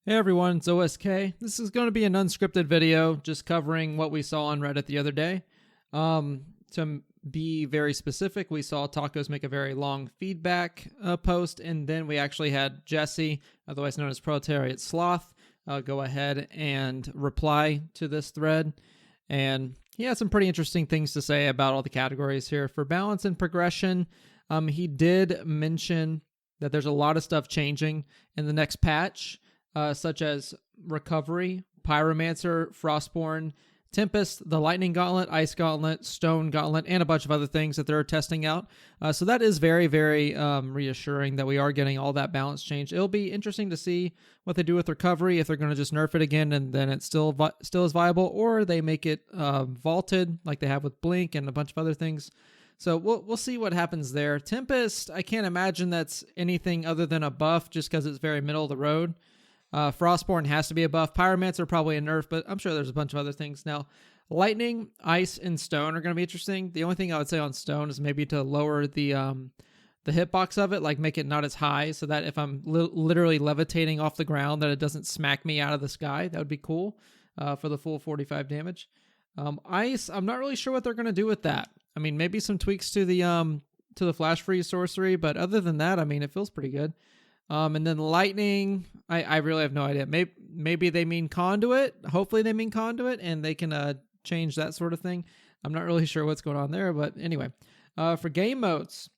Hey everyone, it's OSK. This is going to be an unscripted video just covering what we saw on Reddit the other day. To be very specific, we saw Tacos make a very long feedback post, and then we actually had Jesse, otherwise known as Proletariat Sloth, go ahead and reply to this thread. And he had some pretty interesting things to say about all the categories here. For balance and progression, he did mention that there's a lot of stuff changing in the next patch. Such as Recovery, Pyromancer, Frostborn, Tempest, the Lightning Gauntlet, Ice Gauntlet, Stone Gauntlet, and a bunch of other things that they're testing out. So that is very, very reassuring that we are getting all that balance change. It'll be interesting to see what they do with Recovery, if they're going to just nerf it again and then it still is viable, or they make it vaulted like they have with Blink and a bunch of other things. So we'll see what happens there. Tempest, I can't imagine that's anything other than a buff just because it's very middle of the road. Frostborn has to be a buff. Pyromancer probably a nerf, but I'm sure there's a bunch of other things. Now, Lightning, Ice, and Stone are going to be interesting. The only thing I would say on Stone is maybe to lower the hitbox of it, like make it not as high, so that if I'm literally levitating off the ground, that it doesn't smack me out of the sky. That would be cool for the full 45 damage. Ice, I'm not really sure what they're going to do with that. I mean, maybe some tweaks to the flash freeze sorcery, but other than that, I mean, it feels pretty good. And then Lightning, I really have no idea. Maybe they mean Conduit. Hopefully they mean Conduit, and they can change that sort of thing. I'm not really sure what's going on there, but anyway. For game modes,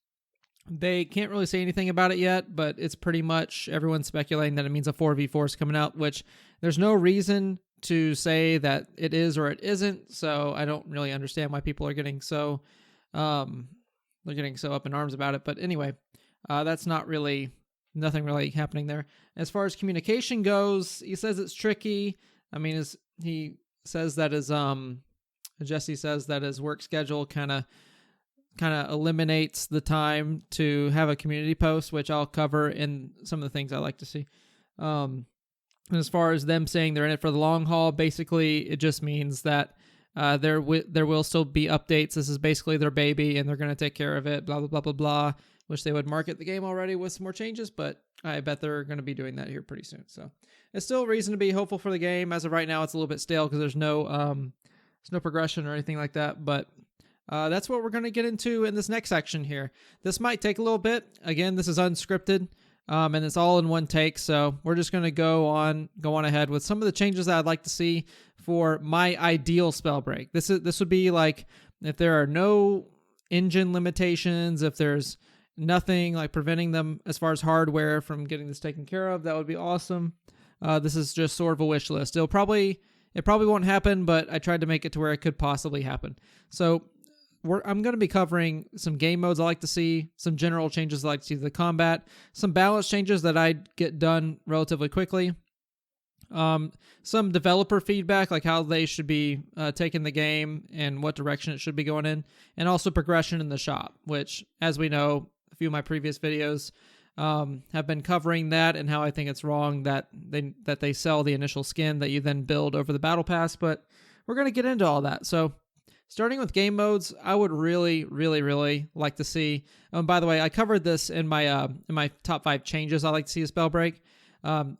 they can't really say anything about it yet, but it's pretty much everyone's speculating that it means a 4v4 is coming out, which there's no reason to say that it is or it isn't, so I don't really understand why people are getting so up in arms about it. But anyway, that's nothing really happening there. As far as communication goes, he says it's tricky. I mean, Jesse says that his work schedule kind of eliminates the time to have a community post, which I'll cover in some of the things I like to see. And as far as them saying they're in it for the long haul, basically it just means that there will still be updates. This is basically their baby, and they're going to take care of it, blah, blah, blah, blah, blah. Wish they would market the game already with some more changes, but I bet they're going to be doing that here pretty soon. So it's still a reason to be hopeful for the game. As of right now, it's a little bit stale because there's no progression or anything like that. But that's what we're going to get into in this next section here. This might take a little bit. Again, this is unscripted, and it's all in one take. So we're just going to go on ahead with some of the changes that I'd like to see for my ideal Spellbreak. This would be like if there are no engine limitations, if there's nothing like preventing them as far as hardware from getting this taken care of, that would be awesome. This is just sort of a wish list. It probably won't happen, but I tried to make it to where it could possibly happen. So I'm going to be covering some game modes I like to see, some general changes I like to see to the combat, some balance changes that I'd get done relatively quickly, some developer feedback, like how they should be taking the game and what direction it should be going in, and also progression in the shop, which, as we know, a few of my previous videos have been covering that and how I think it's wrong that they sell the initial skin that you then build over the battle pass, but we're going to get into all that. So starting with game modes, I would really, really, really like to see, by the way, I covered this in my top 5 changes I like to see a Spellbreak.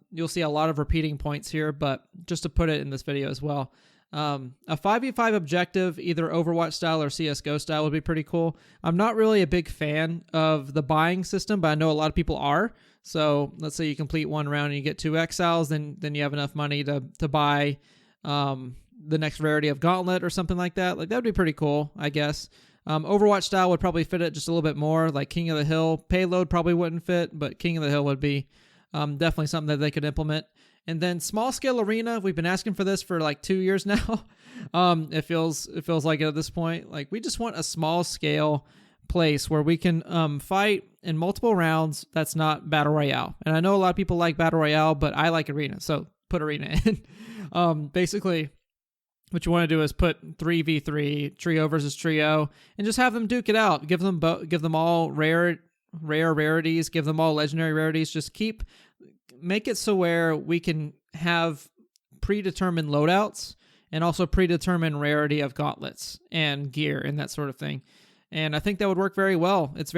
You'll see a lot of repeating points here, but just to put it in this video as well. A 5v5 objective, either Overwatch style or CSGO style, would be pretty cool. I'm not really a big fan of the buying system, but I know a lot of people are. So let's say you complete one round and you get 2 exiles, then you have enough money to buy the next rarity of Gauntlet or something like that. Like, that would be pretty cool, I guess. Overwatch style would probably fit it just a little bit more, like King of the Hill. Payload probably wouldn't fit, but King of the Hill would be definitely something that they could implement. And then small scale arena, we've been asking for this for like 2 years now. It feels like it at this point. Like, we just want a small scale place where we can fight in multiple rounds that's not battle royale. And I know a lot of people like battle royale, but I like arena, so put arena in. Basically, what you want to do is put 3v3, trio versus trio, and just have them duke it out. Give them all rare rarities, give them all legendary rarities. Just make it so where we can have predetermined loadouts and also predetermined rarity of gauntlets and gear and that sort of thing. And I think that would work very well. It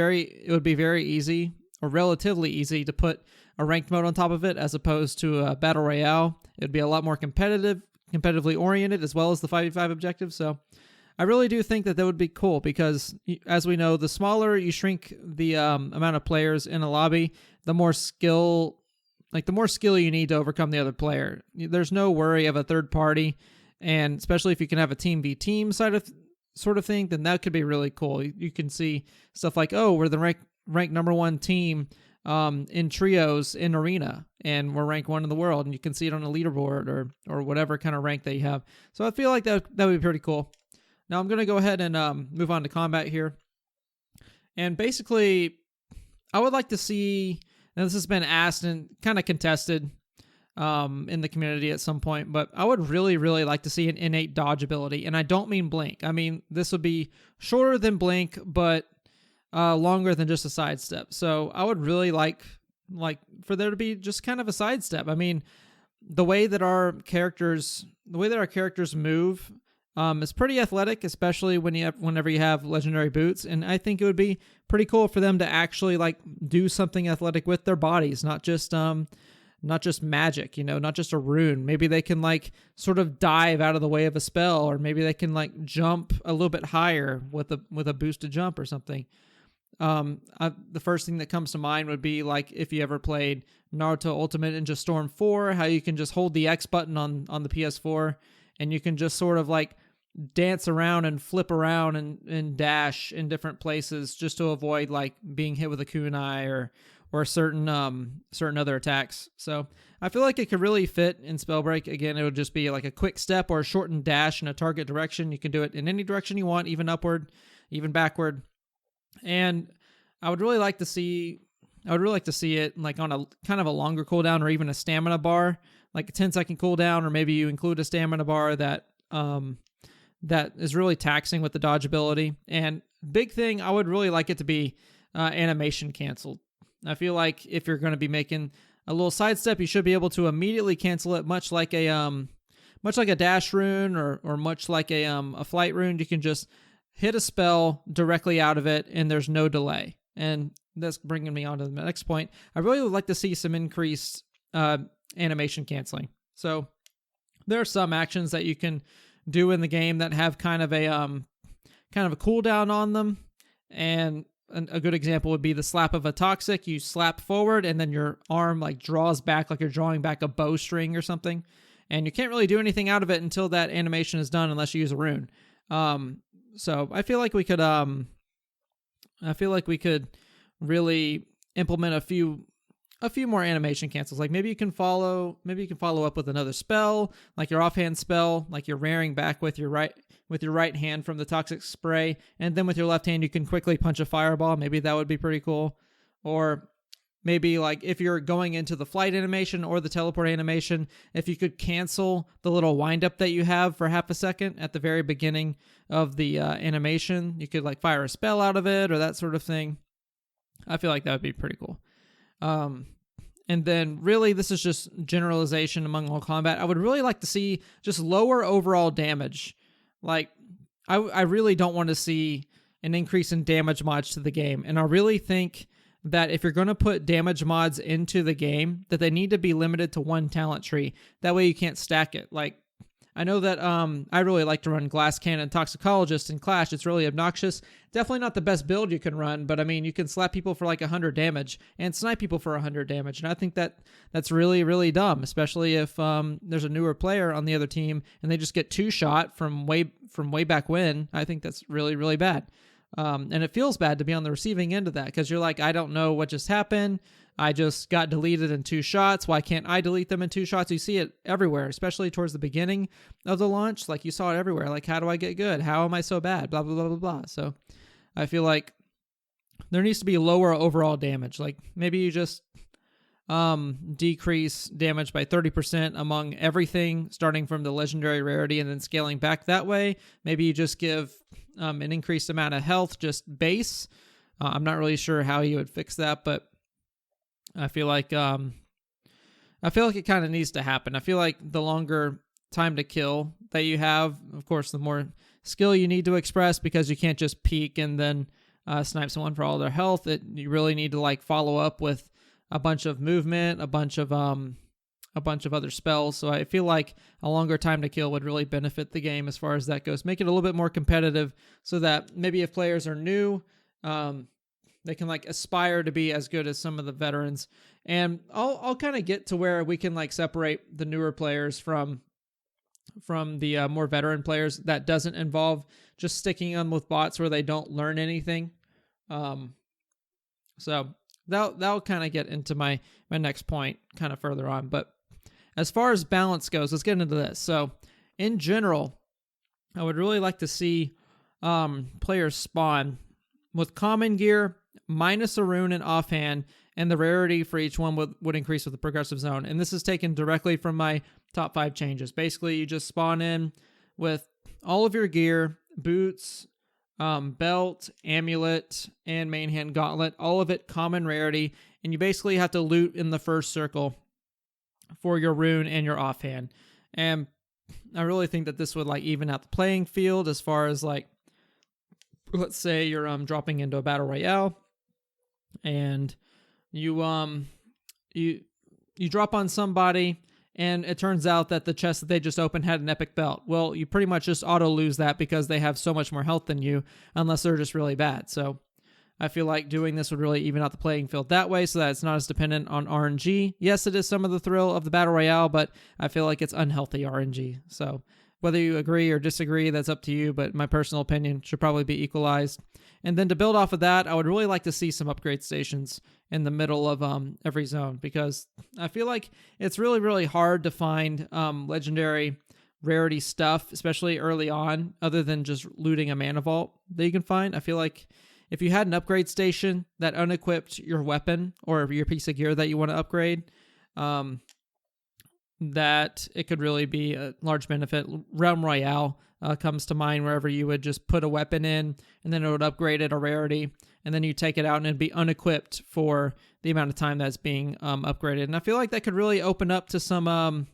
would be very easy, or relatively easy, to put a ranked mode on top of it as opposed to a battle royale. It'd be a lot more competitively oriented, as well as the 5v5 objective. So I really do think that would be cool, because as we know, the smaller you shrink the amount of players in a lobby, the more skill you need to overcome the other player. There's no worry of a third party, and especially if you can have a team v team sort of thing, then that could be really cool. You can see stuff like, oh, we're the ranked number 1 team in trios in arena, and we're ranked 1 in the world, and you can see it on a leaderboard or whatever kind of rank that you have. So I feel like that would be pretty cool. Now I'm going to go ahead and move on to combat here. And basically, I would like to see, and this has been asked and kind of contested in the community at some point, but I would really, really like to see an innate dodge ability. And I don't mean blink. I mean, this would be shorter than blink, but longer than just a sidestep. So I would really like for there to be just kind of a sidestep. I mean, the way that our characters move is pretty athletic, especially whenever you have legendary boots. And I think it would be pretty cool for them to actually like do something athletic with their bodies, not just magic, not just a rune. Maybe they can like sort of dive out of the way of a spell, or maybe they can like jump a little bit higher with a boosted jump or something. The first thing that comes to mind would be like if you ever played Naruto Ultimate Ninja Storm 4, how you can just hold the X button on the PS4 and you can just sort of like dance around and flip around and dash in different places just to avoid like being hit with a kunai or certain other attacks. So I feel like it could really fit in Spellbreak. Again, it would just be like a quick step or a shortened dash in a target direction. You can do it in any direction you want, even upward, even backward. And I would really like to see it like on a kind of a longer cooldown, or even a stamina bar, like a 10-second cooldown, or maybe you include a stamina bar that is really taxing with the dodge ability. And big thing, I would really like it to be animation canceled. I feel like if you're going to be making a little sidestep, you should be able to immediately cancel it, much like a dash rune or much like a flight rune. You can just hit a spell directly out of it, and there's no delay. And that's bringing me on to the next point. I really would like to see some increased animation canceling. So there are some actions that you can do in the game that have kind of a cooldown on them, and a good example would be the slap of a toxic. You slap forward, and then your arm like draws back, like you're drawing back a bowstring or something, and you can't really do anything out of it until that animation is done, unless you use a rune. So I feel like we could really implement a few more animation cancels. Like maybe you can follow up with another spell, like your offhand spell, like you're rearing back with your right hand from the toxic spray, and then with your left hand you can quickly punch a fireball. Maybe that would be pretty cool. Or maybe like if you're going into the flight animation or the teleport animation, if you could cancel the little wind up that you have for half a second at the very beginning of the animation, you could like fire a spell out of it or that sort of thing. I feel like that would be pretty cool. And then really this is just generalization among all combat. I would really like to see just lower overall damage. Like I really don't want to see an increase in damage mods to the game. And I really think that if you're going to put damage mods into the game, that they need to be limited to one talent tree. That way you can't stack it. Like, I know that I really like to run Glass Cannon Toxicologist in Clash. It's really obnoxious. Definitely not the best build you can run, but I mean, you can slap people for like 100 damage and snipe people for 100 damage. And I think that's really, really dumb, especially if there's a newer player on the other team and they just get two-shot from way back when. I think that's really, really bad. And it feels bad to be on the receiving end of that, because you're like, I don't know what just happened. I just got deleted in 2 shots. Why can't I delete them in 2 shots? You see it everywhere, especially towards the beginning of the launch. Like, you saw it everywhere. Like, how do I get good? How am I so bad? Blah, blah, blah, blah, blah. So I feel like there needs to be lower overall damage. Like, maybe you just decrease damage by 30% among everything, starting from the legendary rarity and then scaling back that way. Maybe you just give an increased amount of health, just base. I'm not really sure how you would fix that, but I feel like it kind of needs to happen. I feel like the longer time to kill that you have, of course, the more skill you need to express, because you can't just peek and then snipe someone for all their health. You really need to like follow up with a bunch of movement, a bunch of other spells. So I feel like a longer time to kill would really benefit the game as far as that goes. Make it a little bit more competitive so that maybe if players are new, they can like aspire to be as good as some of the veterans. And I'll kind of get to where we can like separate the newer players from the more veteran players. That doesn't involve just sticking them with bots where they don't learn anything. So that'll kind of get into my next point kind of further on. But as far as balance goes, let's get into this. So in general, I would really like to see players spawn with common gear minus a rune and offhand, and the rarity for each one would increase with the progressive zone. And this is taken directly from my top 5 changes. Basically, you just spawn in with all of your gear, boots, belt, amulet, and main hand gauntlet, all of it common rarity, and you basically have to loot in the first circle for your rune and your offhand. And I really think that this would like even out the playing field as far as like, let's say you're dropping into a battle royale and you drop on somebody and it turns out that the chest that they just opened had an epic belt. Well, you pretty much just auto lose that because they have so much more health than you, unless they're just really bad. So I feel like doing this would really even out the playing field that way so that it's not as dependent on RNG. Yes, it is some of the thrill of the battle royale, but I feel like it's unhealthy RNG. So whether you agree or disagree, that's up to you, but my personal opinion should probably be equalized. And then to build off of that, I would really like to see some upgrade stations in the middle of every zone, because I feel like it's really, really hard to find legendary rarity stuff, especially early on, other than just looting a mana vault that you can find. I feel like if you had an upgrade station that unequipped your weapon or your piece of gear that you want to upgrade, that it could really be a large benefit. Realm Royale comes to mind, wherever you would just put a weapon in and then it would upgrade it a rarity, and then you take it out and it'd be unequipped for the amount of time that's being upgraded. And I feel like that could really open up to some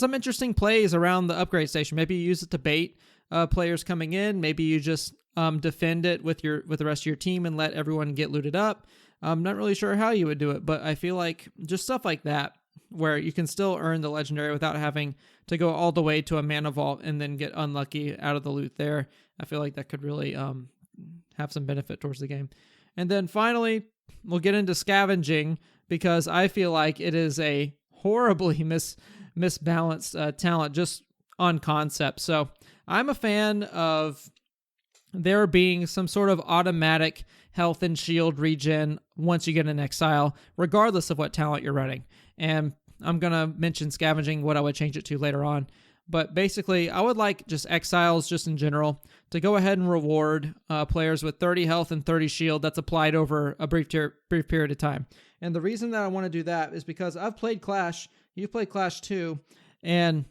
interesting plays around the upgrade station. Maybe you use it to bait players coming in. Maybe you just defend it with the rest of your team and let everyone get looted up. I'm not really sure how you would do it, but I feel like just stuff like that, where you can still earn the legendary without having to go all the way to a mana vault and then get unlucky out of the loot there. I feel like that could really have some benefit towards the game. And then finally, we'll get into scavenging, because I feel like it is a horribly misbalanced talent just on concept. So I'm a fan of there being some sort of automatic health and shield regen once you get an exile, regardless of what talent you're running. And I'm going to mention scavenging, what I would change it to later on. But basically, I would like just exiles just in general to go ahead and reward players with 30 health and 30 shield that's applied over a brief period of time. And the reason that I want to do that is because I've played Clash, you've played Clash too, and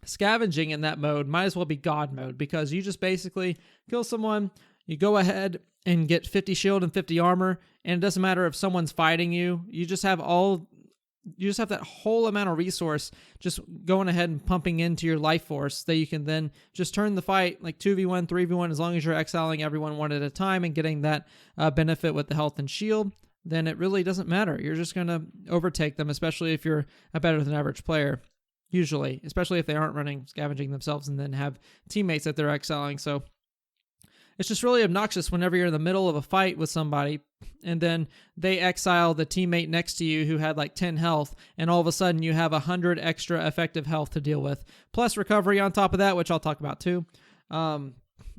scavenging in that mode might as well be God mode, because you just basically kill someone, you go ahead and get 50 shield and 50 armor, and it doesn't matter if someone's fighting you, you just have that whole amount of resource just going ahead and pumping into your life force that you can then just turn the fight like 2v1, 3v1, as long as you're exiling everyone one at a time and getting that benefit with the health and shield, then it really doesn't matter. You're just going to overtake them, especially if you're a better than average player. Usually, especially if they aren't running scavenging themselves and then have teammates that they're exiling. So it's just really obnoxious whenever you're in the middle of a fight with somebody and then they exile the teammate next to you who had like 10 health, and all of a sudden you have 100 extra effective health to deal with, plus recovery on top of that, which I'll talk about too.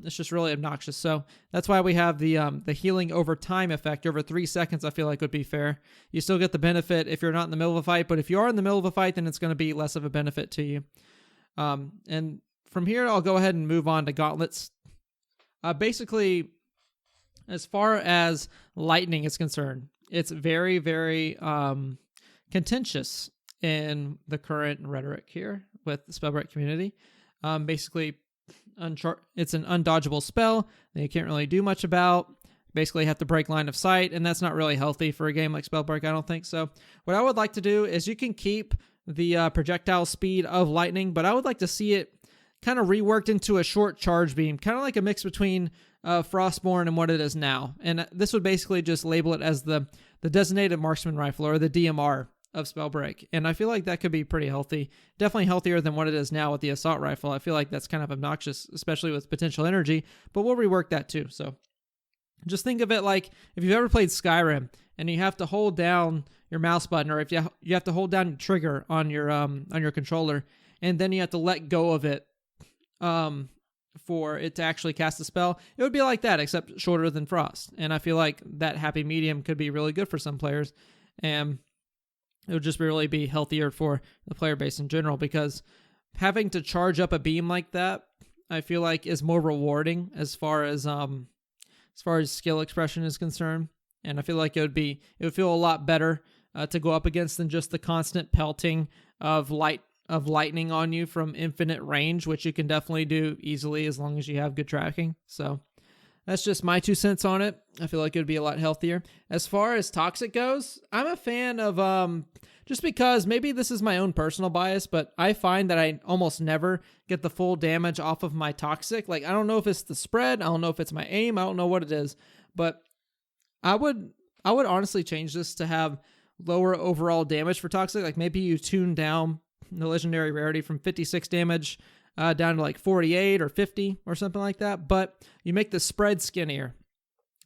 It's just really obnoxious. So that's why we have the healing over time effect. Over 3 seconds, I feel like would be fair. You still get the benefit if you're not in the middle of a fight, but if you are in the middle of a fight, then it's going to be less of a benefit to you. And from here, I'll go ahead and move on to gauntlets. Basically, as far as lightning is concerned, it's very, very contentious in the current rhetoric here with the Spellbreak community. Basically, it's an undodgeable spell that you can't really do much about. Basically, you have to break line of sight, and that's not really healthy for a game like Spellbreak, I don't think. So what I would like to do is you can keep the projectile speed of lightning, but I would like to see it kind of reworked into a short charge beam, kind of like a mix between Frostborn and what it is now. And this would basically just label it as the the Designated Marksman Rifle, or the DMR of Spellbreak. And I feel like that could be pretty healthy. Definitely healthier than what it is now with the Assault Rifle. I feel like that's kind of obnoxious, especially with potential energy, but we'll rework that too. So just think of it like if you've ever played Skyrim and you have to hold down your mouse button, or if you have to hold down your trigger on your controller, and then you have to let go of it for it to actually cast a spell. It would be like that, except shorter than Frost. And I feel like that happy medium could be really good for some players, and it would just really be healthier for the player base in general, because having to charge up a beam like that, I feel like is more rewarding as far as skill expression is concerned. And I feel like it would feel a lot better to go up against than just the constant pelting of lightning on you from infinite range, which you can definitely do easily as long as you have good tracking. So that's just my 2 cents on it. I feel like it would be a lot healthier. As far as Toxic goes, I'm a fan of, just because maybe this is my own personal bias, but I find that I almost never get the full damage off of my Toxic. Like, I don't know if it's the spread, I don't know if it's my aim, I don't know what it is, but I would honestly change this to have lower overall damage for Toxic. Like, maybe you tune down the legendary rarity from 56 damage down to like 48 or 50 or something like that, but you make the spread skinnier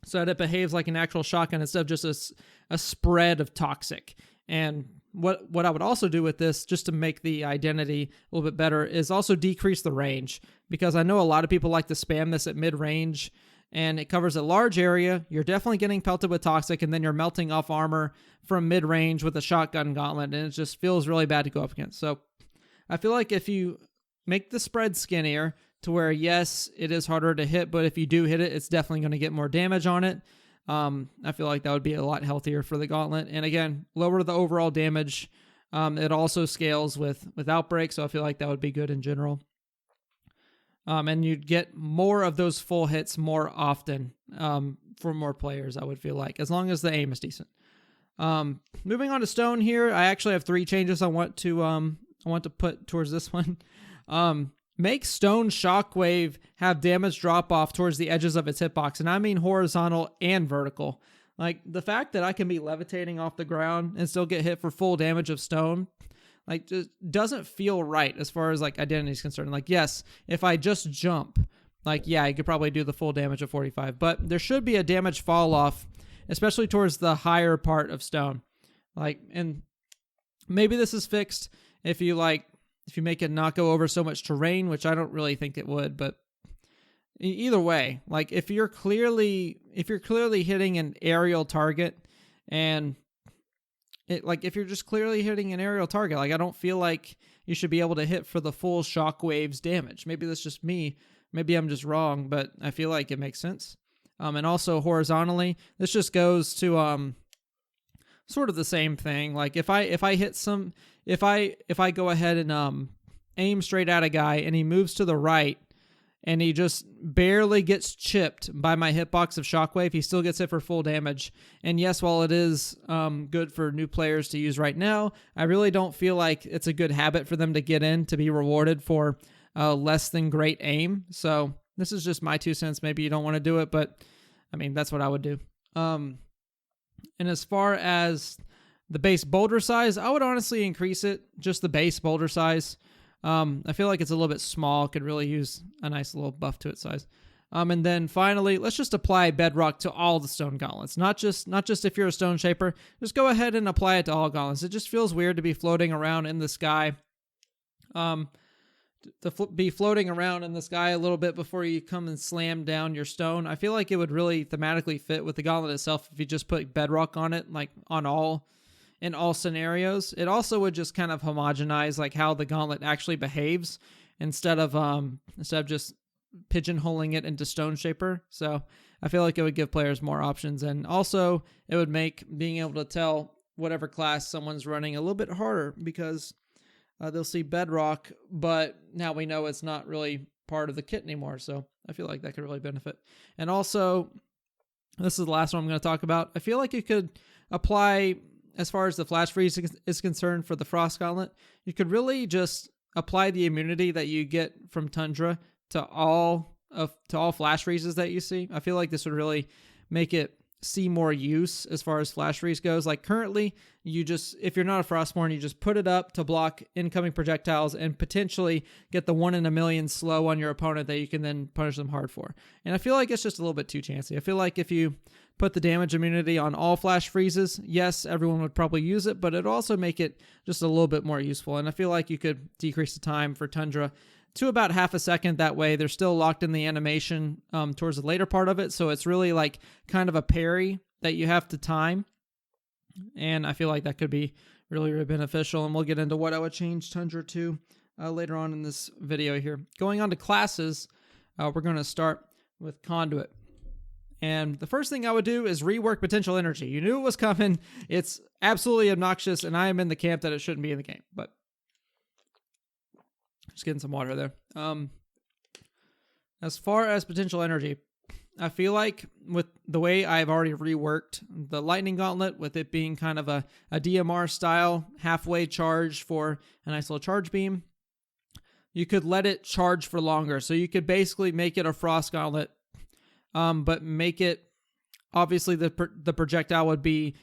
so that it behaves like an actual shotgun instead of just a spread of Toxic. And what I would also do with this, just to make the identity a little bit better, is also decrease the range, because I know a lot of people like to spam this at mid-range, and it covers a large area. You're definitely getting pelted with Toxic, and then you're melting off armor from mid-range with a shotgun gauntlet, and it just feels really bad to go up against. So I feel like if you make the spread skinnier to where, yes, it is harder to hit, but if you do hit it, it's definitely going to get more damage on it. I feel like that would be a lot healthier for the gauntlet. And again, lower the overall damage. It also scales with Outbreak, so I feel like that would be good in general. And you'd get more of those full hits more often for more players, I would feel like, as long as the aim is decent. Moving on to Stone here, I actually have 3 changes I want to put towards this one. Make Stone Shockwave have damage drop off towards the edges of its hitbox, and I mean horizontal and vertical. Like, the fact that I can be levitating off the ground and still get hit for full damage of stone, like, just doesn't feel right as far as like identity is concerned. Like, yes, if I just jump, like, yeah, I could probably do the full damage of 45, but there should be a damage fall off, especially towards the higher part of stone. Like, and maybe this is fixed if you make it not go over so much terrain, which I don't really think it would, but either way, like, if you're clearly hitting an aerial target, and if you're just clearly hitting an aerial target, like, I don't feel like you should be able to hit for the full shockwave's damage. Maybe that's just me. Maybe I'm just wrong, but I feel like it makes sense. And also horizontally, this just goes to sort of the same thing. Like, if I go ahead and aim straight at a guy and he moves to the right and he just barely gets chipped by my hitbox of Shockwave, he still gets hit for full damage. And yes, while it is good for new players to use right now, I really don't feel like it's a good habit for them to get in to be rewarded for less than great aim. So this is just my 2 cents. Maybe you don't want to do it, but I mean, that's what I would do. And as far as the base boulder size, I would honestly increase it, just the base boulder size. I feel like it's a little bit small, could really use a nice little buff to its size. And then finally, let's just apply bedrock to all the stone gauntlets, not just if you're a stone shaper. Just go ahead and apply it to all gauntlets. It just feels weird to be floating around in the sky. Be floating around in the sky a little bit before you come and slam down your stone. I feel like it would really thematically fit with the gauntlet itself if you just put bedrock on it, like in all scenarios. It also would just kind of homogenize like how the gauntlet actually behaves instead of just pigeonholing it into stone shaper. So I feel like it would give players more options, and also it would make being able to tell whatever class someone's running a little bit harder, because they'll see bedrock, but now we know it's not really part of the kit anymore. So I feel like that could really benefit. And also, this is the last one I'm going to talk about. I feel like you could apply, as far as the flash freeze is concerned for the Frost Gauntlet, you could really just apply the immunity that you get from Tundra to all flash freezes that you see. I feel like this would really make it see more use as far as flash freeze goes. Like currently, if you're not a Frostborn, you just put it up to block incoming projectiles and potentially get the 1 in a million slow on your opponent that you can then punish them hard for. And I feel like it's just a little bit too chancy. I feel like if you put the damage immunity on all flash freezes, yes, everyone would probably use it, but it'd also make it just a little bit more useful. And I feel like you could decrease the time for Tundra to about half a second. That way they're still locked in the animation towards the later part of it. So it's really like kind of a parry that you have to time. And I feel like that could be really, really beneficial. And we'll get into what I would change Tundra to later on in this video here. Going on to classes, we're going to start with Conduit. And the first thing I would do is rework Potential Energy. You knew it was coming. It's absolutely obnoxious, and I am in the camp that it shouldn't be in the game. But just getting some water there. As far as Potential Energy, I feel like with the way I've already reworked the Lightning Gauntlet, with it being kind of a DMR style halfway charge for a nice little charge beam, you could let it charge for longer. So you could basically make it a Frost Gauntlet, but make it, obviously the projectile would be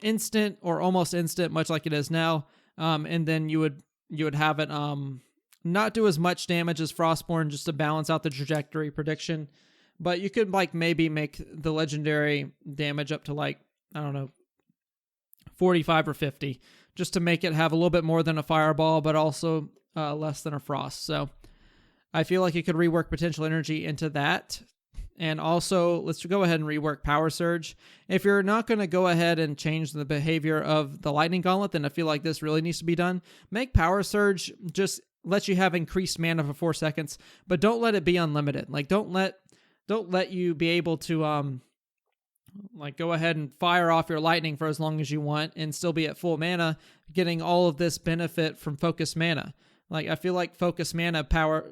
instant or almost instant, much like it is now. And then you would have it not do as much damage as Frostborn, just to balance out the trajectory prediction. But you could like maybe make the legendary damage up to like, I don't know, 45 or 50, just to make it have a little bit more than a fireball, but also less than a frost. So I feel like you could rework Potential Energy into that. And also, let's go ahead and rework Power Surge. If you're not going to go ahead and change the behavior of the Lightning Gauntlet, then I feel like this really needs to be done. Make Power Surge just let you have increased mana for 4 seconds, but don't let it be unlimited. Like, don't let you be able to like go ahead and fire off your lightning for as long as you want and still be at full mana, getting all of this benefit from focus mana. Like, I feel like focus mana power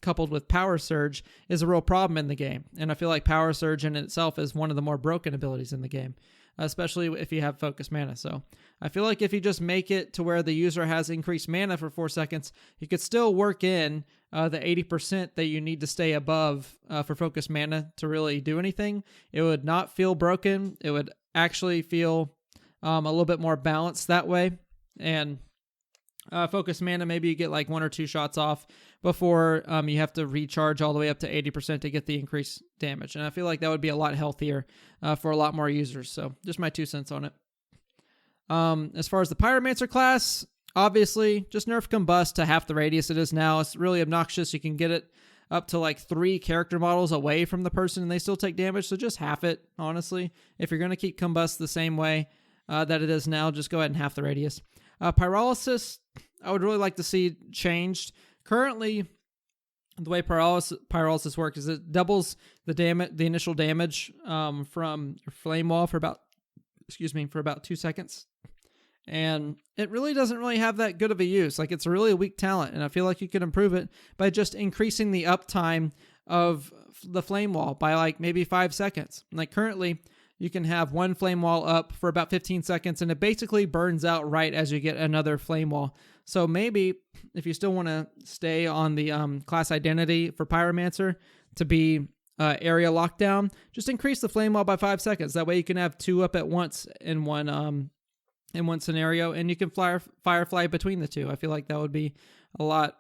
coupled with Power Surge is a real problem in the game. And I feel like Power Surge in itself is one of the more broken abilities in the game, especially if you have focus mana. So I feel like if you just make it to where the user has increased mana for 4 seconds, you could still work in the 80% that you need to stay above for focus mana to really do anything. It would not feel broken. It would actually feel a little bit more balanced that way. And focus mana, maybe you get like 1 or 2 shots off before you have to recharge all the way up to 80% to get the increased damage. And I feel like that would be a lot healthier for a lot more users. So just my 2 cents on it. As far as the Pyromancer class, obviously just nerf Combust to half the radius it is now. It's really obnoxious. You can get it up to like 3 character models away from the person and they still take damage. So just half it, honestly. If you're going to keep Combust the same way that it is now, just go ahead and half the radius. Pyrolysis, I would really like to see changed. Currently, the way pyrolysis works is it doubles the initial damage from your flame wall for about 2 seconds. And it really doesn't really have that good of a use. Like, it's a really weak talent, and I feel like you could improve it by just increasing the uptime of the flame wall by like maybe 5 seconds. Like currently, you can have 1 flame wall up for about 15 seconds, and it basically burns out right as you get another flame wall. So maybe if you still want to stay on the class identity for Pyromancer to be area lockdown, just increase the flame wall by 5 seconds. That way you can have 2 up at once in one scenario, and you can firefly between the 2. I feel like that would be a lot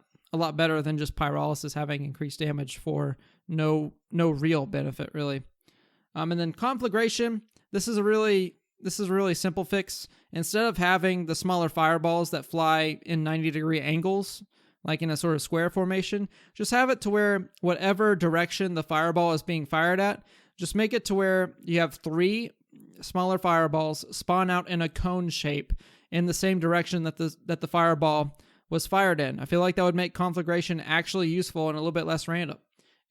better than just Pyrolysis having increased damage for no real benefit, really. And then Conflagration, this is a really simple fix. Instead of having the smaller fireballs that fly in 90-degree angles, like in a sort of square formation, just have it to where whatever direction the fireball is being fired at, just make it to where you have 3 smaller fireballs spawn out in a cone shape in the same direction that the fireball was fired in. I feel like that would make Conflagration actually useful and a little bit less random.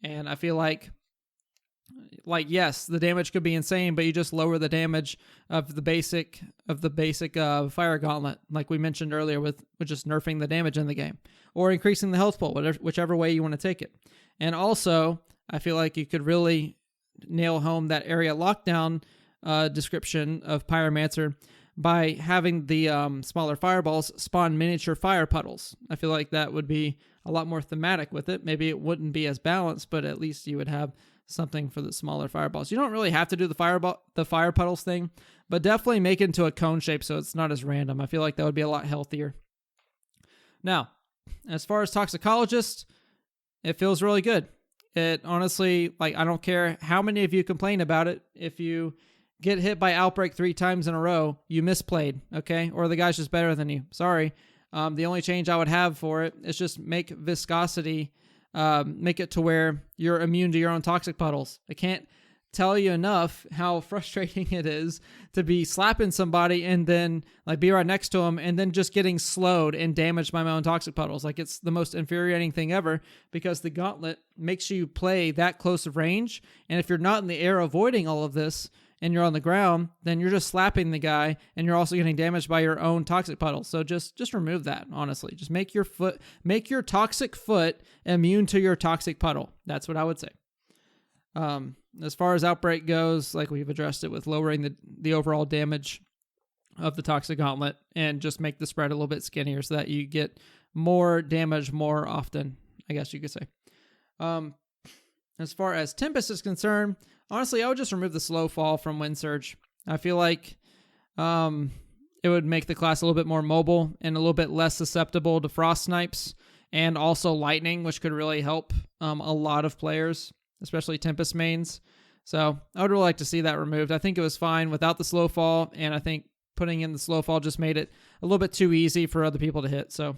And I feel like yes, the damage could be insane, but you just lower the damage of the basic fire gauntlet, like we mentioned earlier, with just nerfing the damage in the game or increasing the health pool, whichever way you want to take it. And also, I feel like you could really nail home that area lockdown description of Pyromancer by having the smaller fireballs spawn miniature fire puddles. I feel like that would be a lot more thematic with it. Maybe it wouldn't be as balanced, but at least you would have something for the smaller fireballs. You don't really have to do the fire puddles thing, but definitely make it into a cone shape so it's not as random. I feel like that would be a lot healthier. Now, as far as Toxicologist, it feels really good. It honestly, like, I don't care how many of you complain about it. If you get hit by Outbreak 3 times in a row, you misplayed, okay? Or the guy's just better than you. Sorry. The only change I would have for it is just make viscosity, make it to where you're immune to your own toxic puddles. I can't tell you enough how frustrating it is to be slapping somebody and then like be right next to them and then just getting slowed and damaged by my own toxic puddles. Like, it's the most infuriating thing ever because the gauntlet makes you play that close of range. And if you're not in the air avoiding all of this and you're on the ground, then you're just slapping the guy and you're also getting damaged by your own toxic puddles. So just remove that, honestly. Just make your toxic foot immune to your toxic puddle. That's what I would say. As far as Outbreak goes, like, we've addressed it with lowering the overall damage of the Toxic Gauntlet and just make the spread a little bit skinnier so that you get more damage more often, I guess you could say. As far as Tempest is concerned, honestly, I would just remove the slow fall from Wind Surge. I feel like it would make the class a little bit more mobile and a little bit less susceptible to frost snipes and also lightning, which could really help a lot of players, especially Tempest mains. So I would really like to see that removed. I think it was fine without the slow fall, and I think putting in the slow fall just made it a little bit too easy for other people to hit. So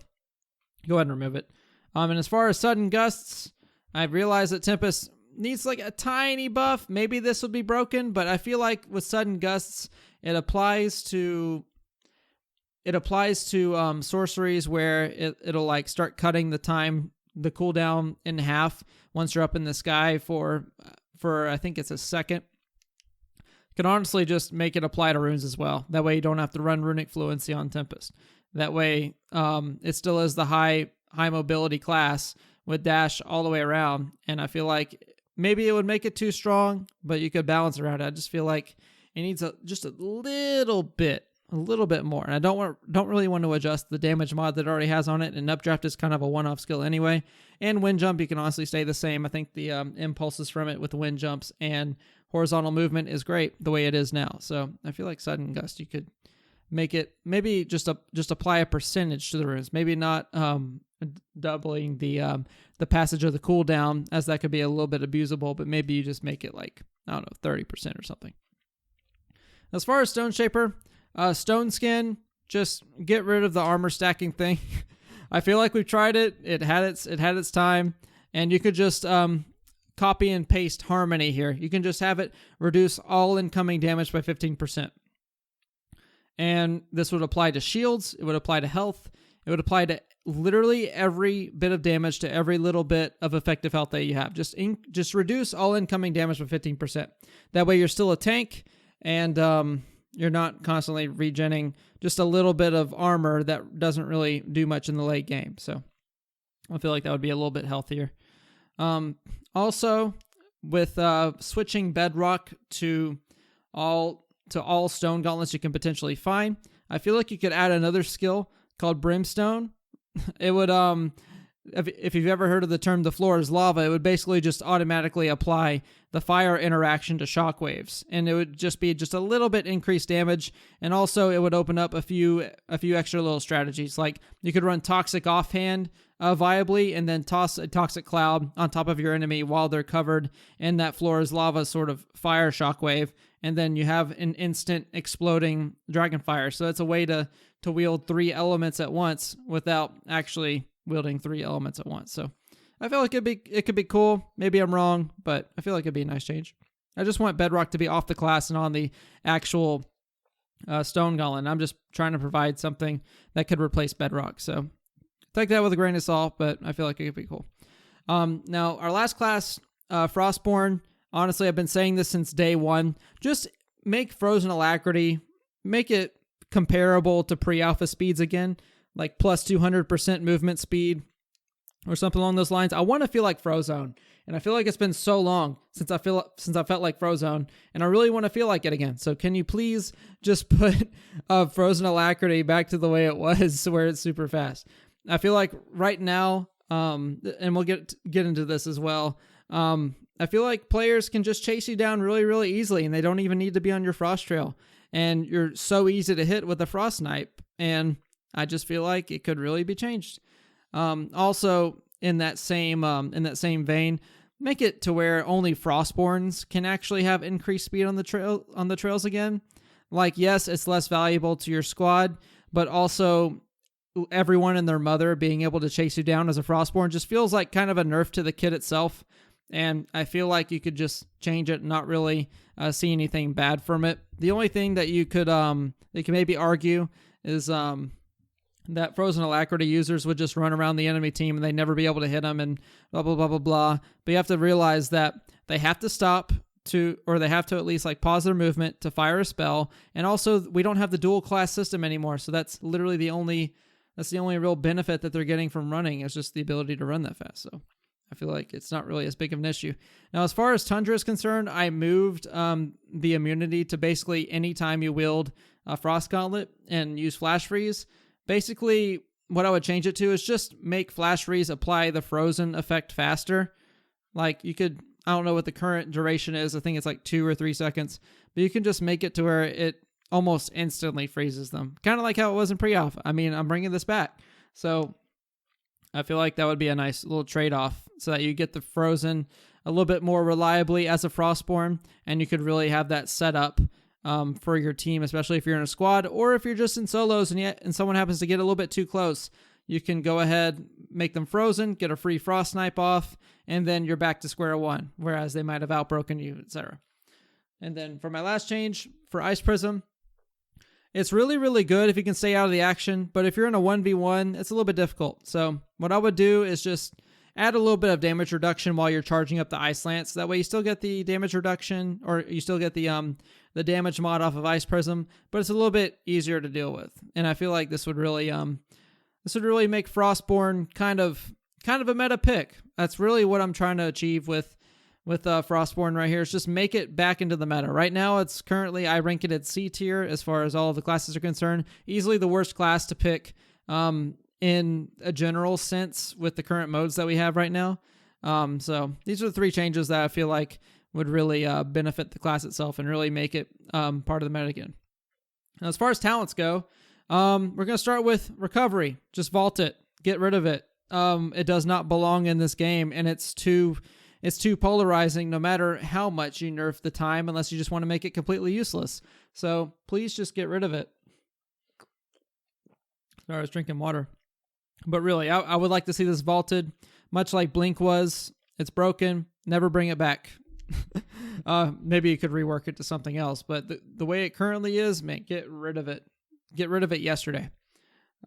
go ahead and remove it. And as far as sudden gusts, I realized that Tempest needs like a tiny buff. Maybe this would be broken, but I feel like with sudden gusts, it applies to sorceries where it'll like start cutting the cooldown in half once you're up in the sky for I think it's a second. You can honestly just make it apply to runes as well. That way you don't have to run Runic Fluency on Tempest. That way it still is the high mobility class with dash all the way around, and I feel like maybe it would make it too strong, but you could balance around it. I just feel like it needs just a little bit more. And I don't really want to adjust the damage mod that it already has on it. And Updraft is kind of a one-off skill anyway. And Wind Jump, you can honestly stay the same. I think the impulses from it with the Wind Jumps and horizontal movement is great the way it is now. So I feel like Sudden Gust, you could make it maybe just apply a percentage to the runes. Maybe not doubling the passage of the cooldown, as that could be a little bit abusable, but maybe you just make it like, I don't know, 30% or something. As far as Stone Shaper, Stone Skin, just get rid of the armor stacking thing. I feel like we've tried it. It had its time, and you could just copy and paste Harmony here. You can just have it reduce all incoming damage by 15%. And this would apply to shields. It would apply to health. It would apply to literally every bit of damage to every little bit of effective health that you have. Just reduce all incoming damage by 15%. That way you're still a tank, and you're not constantly regenning just a little bit of armor that doesn't really do much in the late game. So I feel like that would be a little bit healthier. Also, with switching Bedrock to all stone gauntlets you can potentially find, I feel like you could add another skill called Brimstone. It would, if you've ever heard of the term "the floor is lava," it would basically just automatically apply the fire interaction to shockwaves, and it would just be just a little bit increased damage. And also, it would open up a few extra little strategies, like you could run Toxic Offhand viably, and then toss a Toxic Cloud on top of your enemy while they're covered in that floor is lava sort of fire shockwave, and then you have an instant exploding Dragonfire. So it's a way to wield 3 elements at once without actually wielding 3 elements at once. So I feel like it could be cool. Maybe I'm wrong, but I feel like it'd be a nice change. I just want Bedrock to be off the class and on the actual Stone Golem. I'm just trying to provide something that could replace Bedrock. So take that with a grain of salt, but I feel like it could be cool. Now, our last class, Frostborn, honestly, I've been saying this since day one. Just make Frozen Alacrity, make it comparable to pre-alpha speeds again, like plus 200% movement speed or something along those lines. I want to feel like Frozone, and I feel like it's been so long since I felt like Frozone, and I really want to feel like it again. So can you please just put Frozen Alacrity back to the way it was, where it's super fast? I feel like right now, and we'll get into this as well, I feel like players can just chase you down really, really easily, and they don't even need to be on your Frost Trail. And you're so easy to hit with a Frost Snipe, and I just feel like it could really be changed. Also, in that same vein, make it to where only Frostborns can actually have increased speed on the trails again. Like, yes, it's less valuable to your squad, but also everyone and their mother being able to chase you down as a Frostborn just feels like kind of a nerf to the kit itself. And I feel like you could just change it and not really see anything bad from it. The only thing that you could maybe argue is that Frozen Alacrity users would just run around the enemy team and they'd never be able to hit them and blah, blah, blah, blah, blah. But you have to realize that they have to stop or they have to at least like pause their movement to fire a spell. And also we don't have the dual class system anymore. So that's literally the only real benefit that they're getting from running is just the ability to run that fast. So I feel like it's not really as big of an issue. Now, as far as Tundra is concerned, I moved the immunity to basically any time you wield a Frost Gauntlet and use Flash Freeze. Basically, what I would change it to is just make Flash Freeze apply the frozen effect faster. Like you could, I don't know what the current duration is. I think it's like 2 or 3 seconds, but you can just make it to where it almost instantly freezes them. Kind of like how it was in pre-alpha. I mean, I'm bringing this back. So I feel like that would be a nice little trade-off so that you get the frozen a little bit more reliably as a Frostborn, and you could really have that set up for your team, especially if you're in a squad or if you're just in solos and someone happens to get a little bit too close. You can go ahead, make them frozen, get a free Frost Snipe off, and then you're back to square one, whereas they might have outbroken you, etc. And then for my last change, for Ice Prism, it's really, really good if you can stay out of the action, but if you're in a 1v1, it's a little bit difficult. So what I would do is just add a little bit of damage reduction while you're charging up the Ice Lance. That way you still get the damage reduction, or you still get the damage mod off of Ice Prism, but it's a little bit easier to deal with. And I feel like this would really make Frostborn kind of a meta pick. That's really what I'm trying to achieve with Frostborn right here, is just make it back into the meta. Right now, it's currently, I rank it at C tier as far as all of the classes are concerned. Easily the worst class to pick in a general sense with the current modes that we have right now. So these are the 3 changes that I feel like would really benefit the class itself and really make it part of the meta again. Now, as far as talents go, we're going to start with Recovery. Just vault it. Get rid of it. It does not belong in this game, and it's too polarizing no matter how much you nerf the time, unless you just want to make it completely useless. So please just get rid of it. Sorry, I was drinking water. But really, I would like to see this vaulted, much like Blink was. It's broken. Never bring it back. Maybe you could rework it to something else, but the way it currently is, man, get rid of it. Get rid of it yesterday.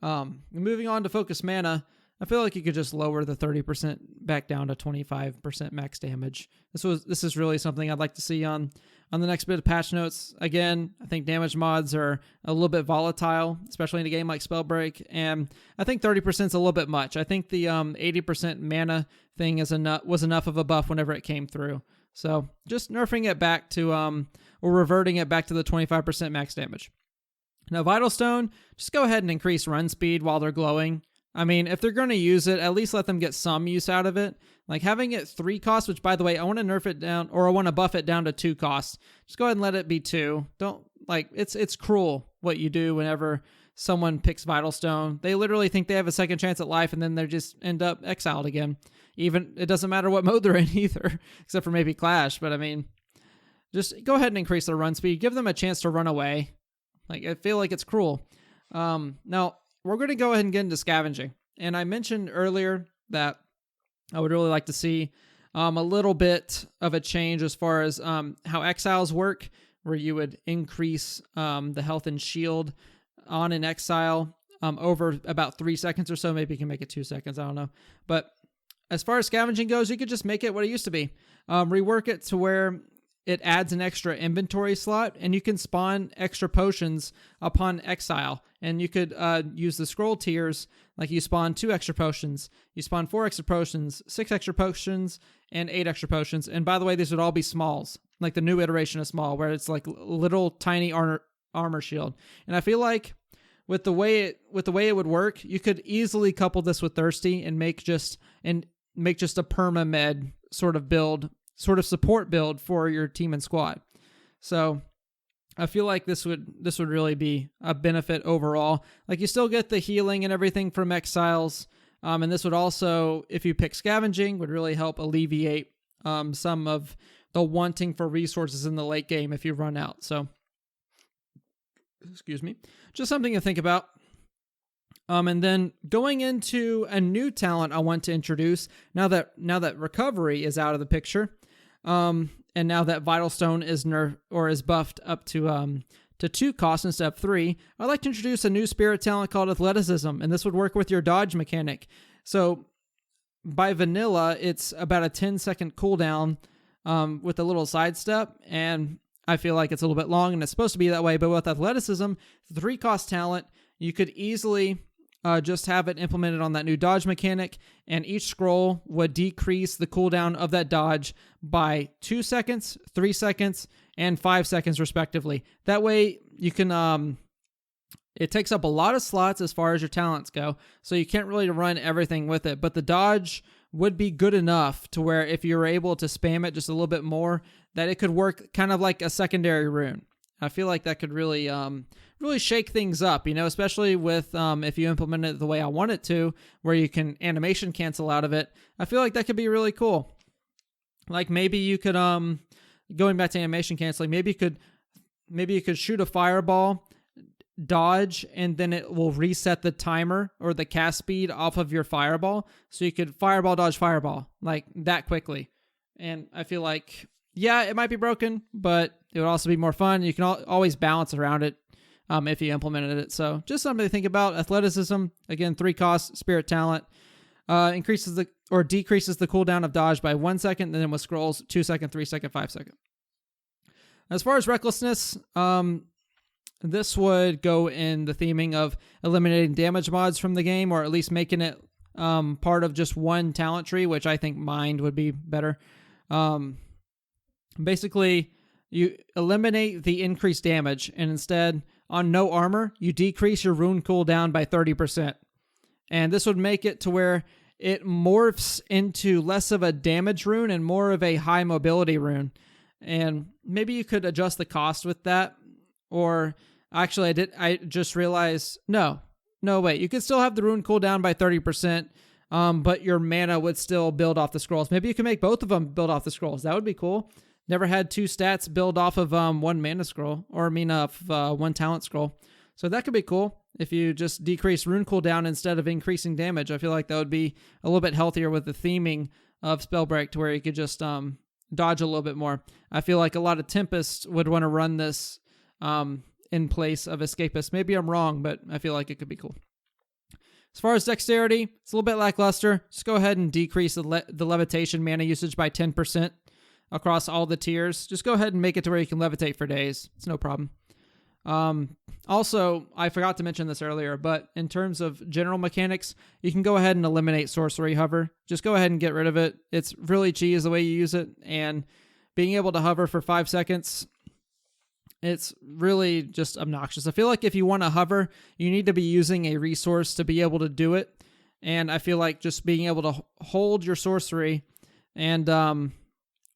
Moving on to Focus Mana, I feel like you could just lower the 30% back down to 25% max damage. This is really something I'd like to see on the next bit of patch notes. Again, I think damage mods are a little bit volatile, especially in a game like Spellbreak, and I think 30% is a little bit much. I think the 80% mana thing was enough of a buff whenever it came through. So just nerfing it back to, or reverting it back to the 25% max damage. Now, Vital Stone, just go ahead and increase run speed while they're glowing. I mean, if they're going to use it, at least let them get some use out of it. Like having it 3 costs, which by the way, I want to nerf it down, or I want to buff it down to 2 costs. Just go ahead and let it be 2. Don't, like, it's cruel what you do whenever someone picks Vital Stone. They literally think they have a second chance at life, and then they just end up exiled again. Even, it doesn't matter what mode they're in either, except for maybe Clash. But I mean, just go ahead and increase their run speed. Give them a chance to run away. Like, I feel like it's cruel. Now, we're going to go ahead and get into scavenging. And I mentioned earlier that I would really like to see a little bit of a change as far as how exiles work, where you would increase the health and shield on an exile over about 3 seconds or so. Maybe you can make it 2 seconds. I don't know. But as far as scavenging goes, you could just make it what it used to be. Rework it to where it adds an extra inventory slot, and you can spawn extra potions upon exile. And you could use the scroll tiers, like you spawn 2 extra potions, you spawn 4 extra potions, 6 extra potions, and 8 extra potions. And by the way, these would all be smalls, like the new iteration of small, where it's like little tiny armor shield. And I feel like with the way it would work, you could easily couple this with Thirsty and make just a perma med sort of build sort of support build for your team and squad. So I feel like this would really be a benefit overall. Like, you still get the healing and everything from Exiles, and this would also, if you pick Scavenging, would really help alleviate some of the wanting for resources in the late game if you run out. So, excuse me, just something to think about. And then going into a new talent I want to introduce now that recovery is out of the picture, and now that Vital Stone is buffed up to 2 costs instead of 3, I'd like to introduce a new spirit talent called Athleticism, and this would work with your dodge mechanic. So by vanilla, it's about a 10-second cooldown with a little sidestep, and I feel like it's a little bit long, and it's supposed to be that way, but with Athleticism, 3-cost talent, you could easily just have it implemented on that new dodge mechanic, and each scroll would decrease the cooldown of that dodge by 2 seconds, 3 seconds, and 5 seconds respectively. That way you can, it takes up a lot of slots as far as your talents go, so you can't really run everything with it, but the dodge would be good enough to where if you were able to spam it just a little bit more, that it could work kind of like a secondary rune. I feel like that could really shake things up, especially with if you implement it the way I want it to, where you can animation cancel out of it. I feel like that could be really cool. Like, maybe you could, going back to animation canceling, maybe you could shoot a fireball, dodge, and then it will reset the timer or the cast speed off of your fireball, so you could fireball, dodge, fireball like that quickly. And I feel like, yeah, it might be broken, but it would also be more fun. You can always balance around it if you implemented it. So just something to think about. Athleticism, again, 3 costs, spirit talent, decreases the cooldown of dodge by 1 second, and then with scrolls, 2 second, 3 second, 5 second. As far as recklessness, this would go in the theming of eliminating damage mods from the game, or at least making it part of just one talent tree, which I think Mind would be better. Basically, you eliminate the increased damage, and instead, on no armor, you decrease your rune cooldown by 30%. And this would make it to where it morphs into less of a damage rune and more of a high mobility rune. And maybe you could adjust the cost with that. Or, actually, I just realized, no, wait. You could still have the rune cooldown by 30%, but your mana would still build off the scrolls. Maybe you can make both of them build off the scrolls. That would be cool. Never had 2 stats build off of one mana scroll, or one talent scroll. So that could be cool if you just decrease rune cooldown instead of increasing damage. I feel like that would be a little bit healthier with the theming of Spellbreak, to where you could just dodge a little bit more. I feel like a lot of Tempests would want to run this in place of Escapist. Maybe I'm wrong, but I feel like it could be cool. As far as dexterity, it's a little bit lackluster. Just go ahead and decrease the levitation mana usage by 10%. Across all the tiers. Just go ahead and make it to where you can levitate for days. It's no problem. Also, I forgot to mention this earlier, but in terms of general mechanics, you can go ahead and eliminate sorcery hover. Just go ahead and get rid of it. It's really cheese the way you use it, and being able to hover for 5 seconds, it's really just obnoxious. I feel like if you want to hover, you need to be using a resource to be able to do it, and I feel like just being able to hovering your sorcery and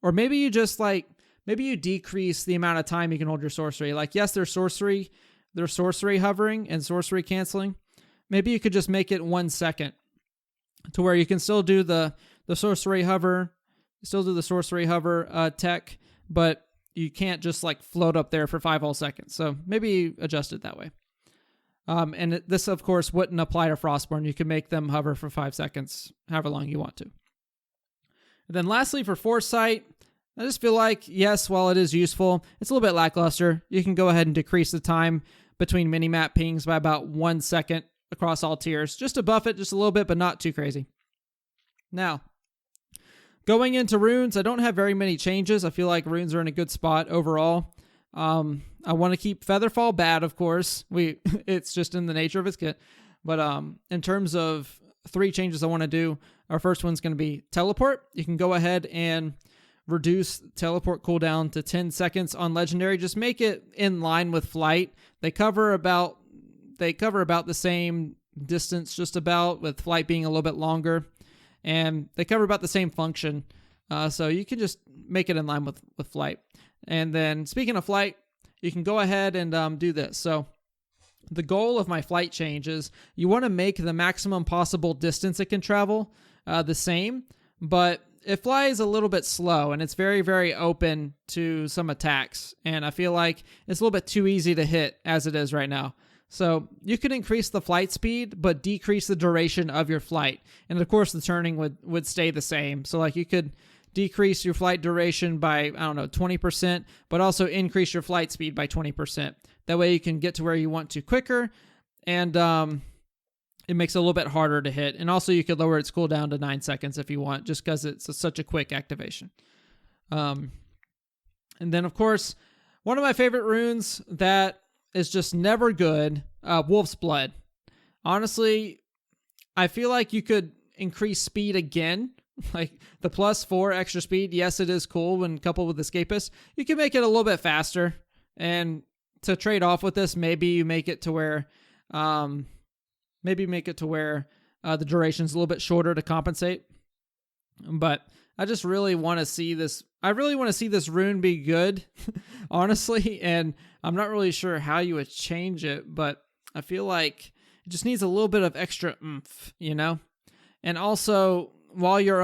or maybe you just maybe you decrease the amount of time you can hold your sorcery. Like, yes, there's sorcery hovering and sorcery canceling. Maybe you could just make it 1 second to where you can still do the sorcery hover, tech, but you can't just float up there for 5 whole seconds. So maybe you adjust it that way. And this, of course, wouldn't apply to Frostborn. You can make them hover for 5 seconds, however long you want to. And then lastly, for Foresight, I just feel like, yes, while it is useful, it's a little bit lackluster. You can go ahead and decrease the time between minimap pings by about 1 second across all tiers, just to buff it just a little bit, but not too crazy. Now, going into runes, I don't have very many changes. I feel like runes are in a good spot overall. I want to keep Featherfall bad, of course. It's just in the nature of its kit. But in terms of 3 changes I want to do, our first one's going to be teleport. You can go ahead and reduce teleport cooldown to 10 seconds on legendary. Just make it in line with flight. They cover about the same distance, just about, with flight being a little bit longer, and they cover about the same function. So you can just make it in line with flight. And then speaking of flight, you can go ahead and do this. So the goal of my flight change is you want to make the maximum possible distance it can travel the same, but it flies a little bit slow and it's very, very open to some attacks. And I feel like it's a little bit too easy to hit as it is right now. So you could increase the flight speed, but decrease the duration of your flight. And of course, the turning would stay the same. So like you could decrease your flight duration by, I don't know, 20%, but also increase your flight speed by 20%. That way you can get to where you want to quicker, and it makes it a little bit harder to hit. And also you could lower its cooldown to 9 seconds if you want, just because it's such a quick activation. And then, of course, one of my favorite runes that is just never good, Wolf's Blood. Honestly, I feel like you could increase speed again. Like the +4 extra speed, yes, it is cool when coupled with Escapist. You can make it a little bit faster, and to trade off with this, maybe you make it to where, the duration's a little bit shorter to compensate. But I just really want to see this. I really want to see this rune be good, honestly, and I'm not really sure how you would change it, but I feel like it just needs a little bit of extra oomph, you know? And also, while you're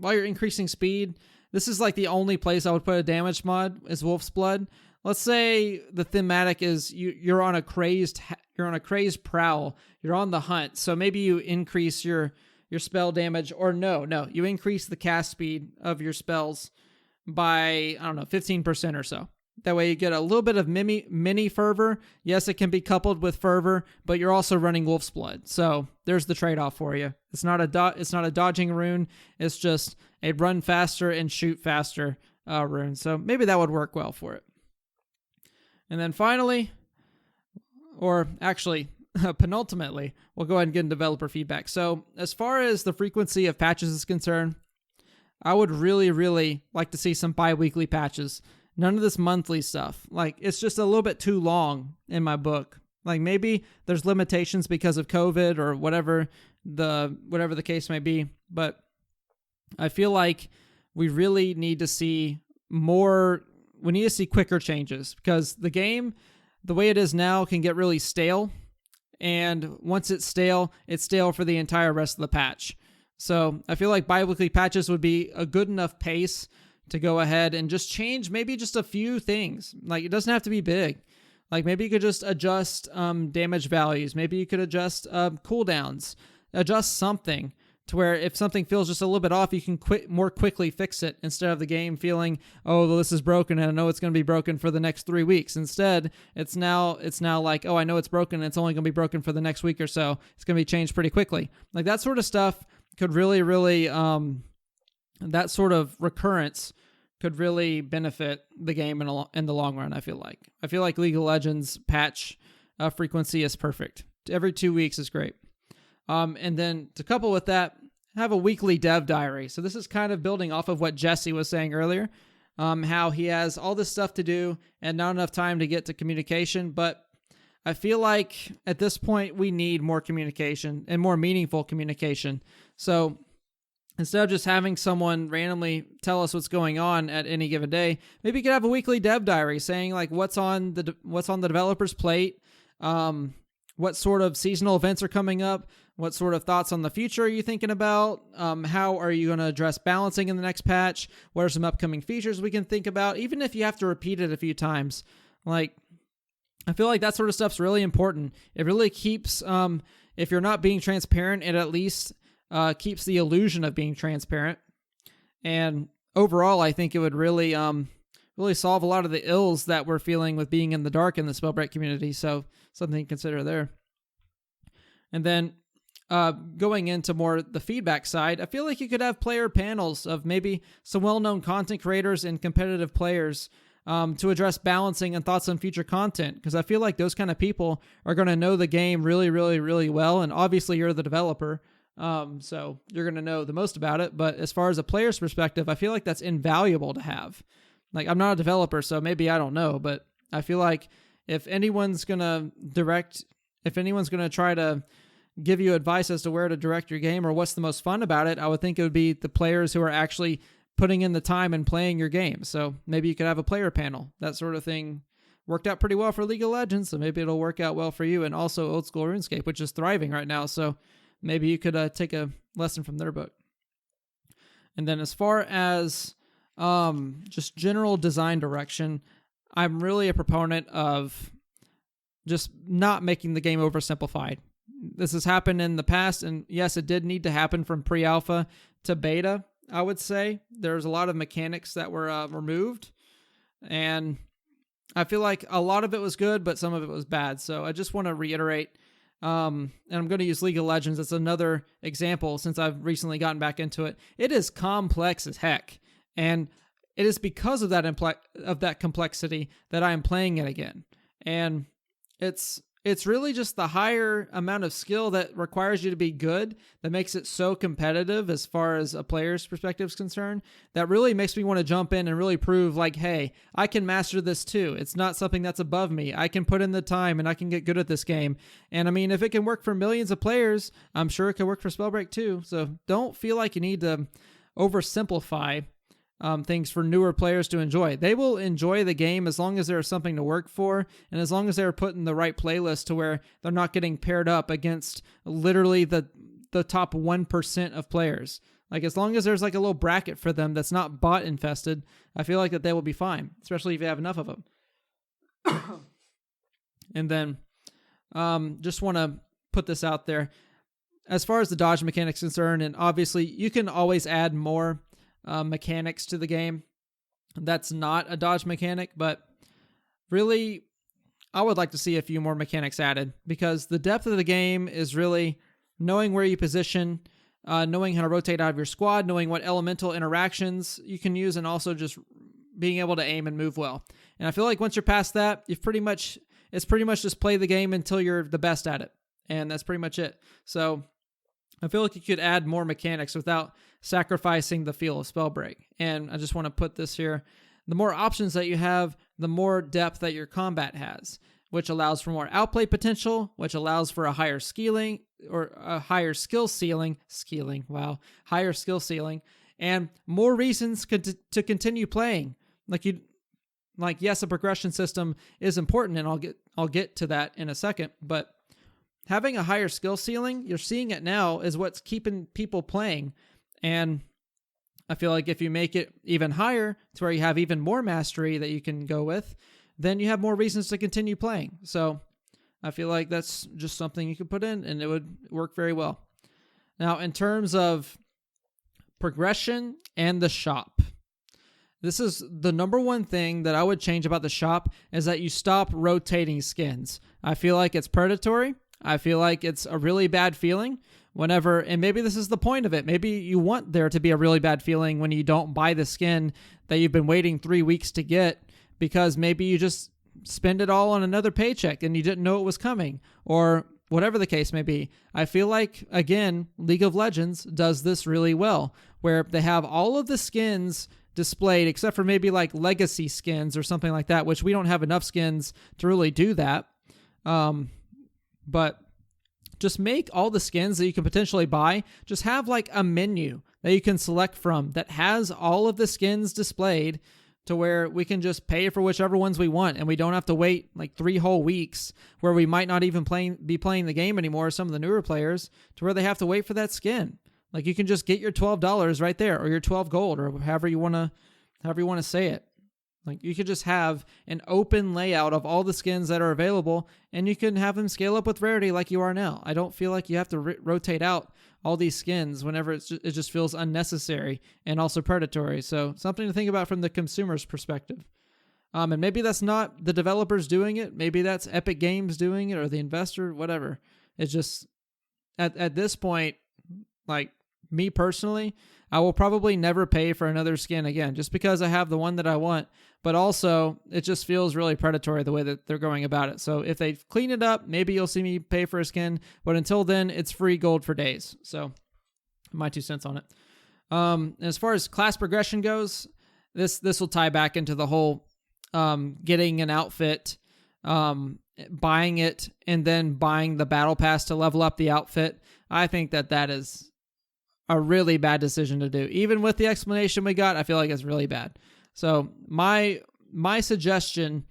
increasing speed, this is like the only place I would put a damage mod is Wolf's Blood. Let's say the thematic is you're on a crazed prowl, you're on the hunt, so maybe you increase your spell damage, or no, you increase the cast speed of your spells by, I don't know, 15% or so. That way you get a little bit of mini fervor. Yes, it can be coupled with fervor, but you're also running Wolf's Blood. So there's the trade-off for you. It's not a dodging rune. It's just a run faster and shoot faster rune. So maybe that would work well for it. And then finally, or actually penultimately, we'll go ahead and get into developer feedback. So as far as the frequency of patches is concerned, I would really, really like to see some bi-weekly patches. None of this monthly stuff. Like, it's just a little bit too long in my book. Like, maybe there's limitations because of COVID or whatever the case may be, but I feel like we really need to see more. We need to see quicker changes, because the game, the way it is now, can get really stale, and once it's stale for the entire rest of the patch. So I feel like bi-weekly patches would be a good enough pace to go ahead and just change maybe just a few things. Like, it doesn't have to be big. Like, maybe you could just adjust damage values. Maybe you could adjust cooldowns. Adjust something to where if something feels just a little bit off, you can more quickly fix it, instead of the game feeling, oh, well, this is broken and I know it's going to be broken for the next 3 weeks. Instead, it's now like, oh, I know it's broken and it's only going to be broken for the next week or so. It's going to be changed pretty quickly. Like, that sort of stuff could really, really, that sort of recurrence could really benefit the game in the long run. I feel like League of Legends patch frequency is perfect. Every 2 weeks is great. And then to couple with that, have a weekly dev diary. So this is kind of building off of what Jesse was saying earlier, how he has all this stuff to do and not enough time to get to communication. But I feel like at this point we need more communication and more meaningful communication. So instead of just having someone randomly tell us what's going on at any given day, maybe you could have a weekly dev diary saying like what's on the developer's plate, what sort of seasonal events are coming up, what sort of thoughts on the future are you thinking about, how are you going to address balancing in the next patch, what are some upcoming features we can think about, even if you have to repeat it a few times. Like, I feel like that sort of stuff's really important. It really keeps, if you're not being transparent, it at least keeps the illusion of being transparent. And overall, I think it would really solve a lot of the ills that we're feeling with being in the dark in the Spellbreak community. So something to consider there. And then going into more the feedback side, I feel like you could have player panels of maybe some well-known content creators and competitive players to address balancing and thoughts on future content, because I feel like those kind of people are going to know the game really, really, really well. And obviously you're the developer, so you're going to know the most about it. But as far as a player's perspective, I feel like that's invaluable to have. Like, I'm not a developer, so maybe I don't know, but I feel like if anyone's going to try to give you advice as to where to direct your game or what's the most fun about it, I would think it would be the players who are actually putting in the time and playing your game. So maybe you could have a player panel. That sort of thing worked out pretty well for League of Legends, so maybe it'll work out well for you. And also Old School RuneScape, which is thriving right now, so maybe you could take a lesson from their book. And then as far as just general design direction, I'm really a proponent of just not making the game oversimplified. This has happened in the past, and yes, it did need to happen from pre-alpha to beta, I would say. There's a lot of mechanics that were removed, and I feel like a lot of it was good, but some of it was bad. So I just want to reiterate, and I'm going to use League of Legends as another example since I've recently gotten back into it. It is complex as heck, and it is because of that complexity that I am playing it again. And it's really just the higher amount of skill that requires you to be good that makes it so competitive as far as a player's perspective is concerned, that really makes me want to jump in and really prove like, hey, I can master this too. It's not something that's above me. I can put in the time and I can get good at this game. And I mean, if it can work for millions of players, I'm sure it can work for Spellbreak too. So don't feel like you need to oversimplify things for newer players to enjoy. They will enjoy the game as long as there's something to work for, and as long as they're put in the right playlist to where they're not getting paired up against literally the top 1% of players. Like, as long as there's like a little bracket for them that's not bot infested, I feel like that they will be fine, especially if you have enough of them. And then just want to put this out there. As far as the dodge mechanics concerned, and obviously you can always add more mechanics to the game. That's not a dodge mechanic, but really I would like to see a few more mechanics added, because the depth of the game is really knowing where you position, knowing how to rotate out of your squad, knowing what elemental interactions you can use, and also just being able to aim and move well. And I feel like once you're past that, it's pretty much just play the game until you're the best at it. And that's pretty much it. So I feel like you could add more mechanics without sacrificing the feel of Spellbreak. And I just want to put this here. The more options that you have, the more depth that your combat has, which allows for more outplay potential, which allows for a higher skilling, or a higher skill ceiling, higher skill ceiling, and more reasons to continue playing. Yes, a progression system is important, and I'll get to that in a second, but having a higher skill ceiling, you're seeing it now, is what's keeping people playing. And I feel like if you make it even higher to where you have even more mastery that you can go with, then you have more reasons to continue playing. So I feel like that's just something you could put in and it would work very well. Now, in terms of progression and the shop, this is the number one thing that I would change about the shop, is that you stop rotating skins. I feel like it's predatory. I feel like it's a really bad feeling whenever, and maybe this is the point of it. Maybe you want there to be a really bad feeling when you don't buy the skin that you've been waiting 3 weeks to get, because maybe you just spend it all on another paycheck and you didn't know it was coming, or whatever the case may be. I feel like, again, League of Legends does this really well, where they have all of the skins displayed, except for maybe like legacy skins or something like that, which we don't have enough skins to really do that. But just make all the skins that you can potentially buy, just have like a menu that you can select from that has all of the skins displayed, to where we can just pay for whichever ones we want, and we don't have to wait like 3 whole weeks where we might not even be playing the game anymore, some of the newer players, to where they have to wait for that skin. Like, you can just get your $12 right there, or your 12 gold, or however you want to say it. Like, you could just have an open layout of all the skins that are available, and you can have them scale up with rarity like you are now. I don't feel like you have to rotate out all these skins whenever it just feels unnecessary and also predatory. So something to think about from the consumer's perspective. And maybe that's not the developers doing it. Maybe that's Epic Games doing it, or the investor, whatever. It's just, at this point, like, me personally, I will probably never pay for another skin again, just because I have the one that I want. But also, it just feels really predatory the way that they're going about it. So if they clean it up, maybe you'll see me pay for a skin. But until then, it's free gold for days. So my 2 cents on it. As far as class progression goes, this will tie back into the whole getting an outfit, buying it, and then buying the battle pass to level up the outfit. I think that is a really bad decision to do. Even with the explanation we got, I feel like it's really bad. So my suggestion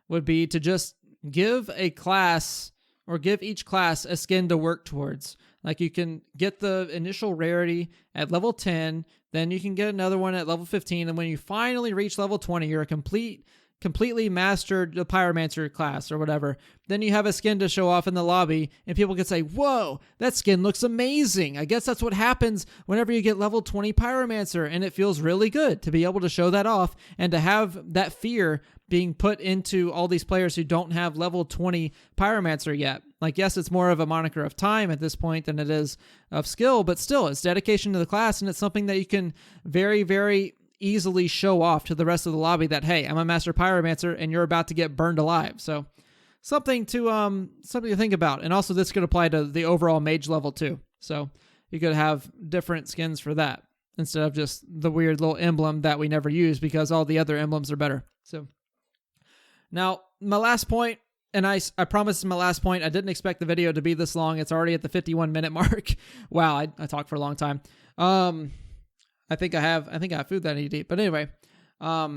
would be to just give a class or give each class a skin to work towards. Like you can get the initial rarity at level 10, then you can get another one at level 15, and when you finally reach level 20, you're completely mastered the Pyromancer class or whatever. Then you have a skin to show off in the lobby, and people can say, whoa, that skin looks amazing. I guess that's what happens whenever you get level 20 Pyromancer, and it feels really good to be able to show that off and to have that fear being put into all these players who don't have level 20 Pyromancer yet. Like, yes, it's more of a moniker of time at this point than it is of skill, but still, it's dedication to the class, and it's something that you can very, very easily show off to the rest of the lobby that, hey, I'm a Master Pyromancer, and you're about to get burned alive. So, something to think about. And also, this could apply to the overall mage level too. So, you could have different skins for that instead of just the weird little emblem that we never use because all the other emblems are better. So, now, my last point, and I promised my last point, I didn't expect the video to be this long. It's already at the 51-minute mark. Wow, I talked for a long time. I think I have food that I need to eat. But anyway, a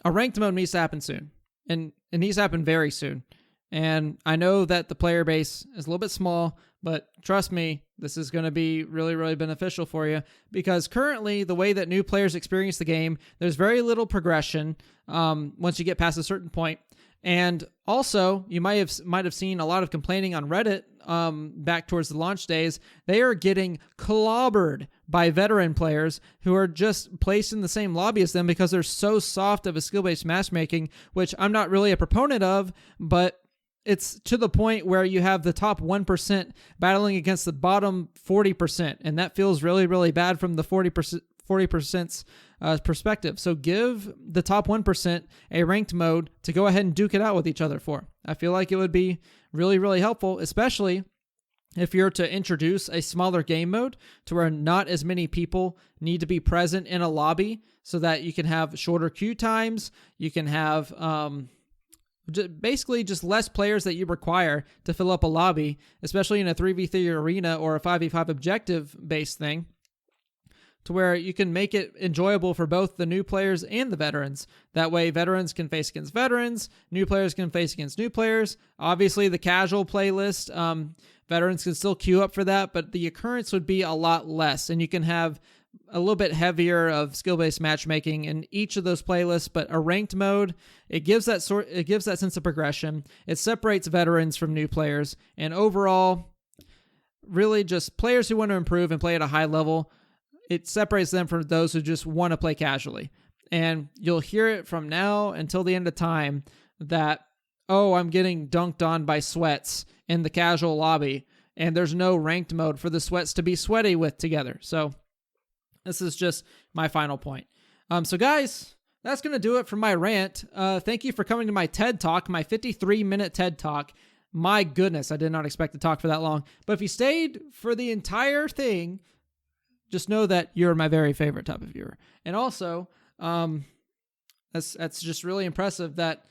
ranked mode needs to happen soon. And it needs to happen very soon. And I know that the player base is a little bit small, but trust me, this is going to be really, really beneficial for you because currently the way that new players experience the game, there's very little progression once you get past a certain point. And also, you might have seen a lot of complaining on Reddit back towards the launch days. They are getting clobbered by veteran players who are just placed in the same lobby as them because they're so soft of a skill-based matchmaking, which I'm not really a proponent of, but it's to the point where you have the top 1% battling against the bottom 40%, and that feels really, really bad from the 40%'s perspective. So give the top 1% a ranked mode to go ahead and duke it out with each other for. I feel like it would be really, really helpful, especially if you're to introduce a smaller game mode to where not as many people need to be present in a lobby so that you can have shorter queue times. You can have basically just less players that you require to fill up a lobby, especially in a 3v3 arena or a 5v5 objective-based thing, to where you can make it enjoyable for both the new players and the veterans. That way, veterans can face against veterans, new players can face against new players. Obviously, the casual playlist, veterans can still queue up for that, but the occurrence would be a lot less, and you can have a little bit heavier of skill-based matchmaking in each of those playlists. But a ranked mode, it gives that sense of progression. It separates veterans from new players, and overall, really just players who want to improve and play at a high level. It separates them from those who just want to play casually. And you'll hear it from now until the end of time that, oh, I'm getting dunked on by sweats in the casual lobby, and there's no ranked mode for the sweats to be sweaty with together. So this is just my final point. So guys, that's going to do it for my rant. Thank you for coming to my TED Talk, my 53-minute TED Talk. My goodness, I did not expect to talk for that long. But if you stayed for the entire thing, just know that you're my very favorite type of viewer. And also, that's just really impressive that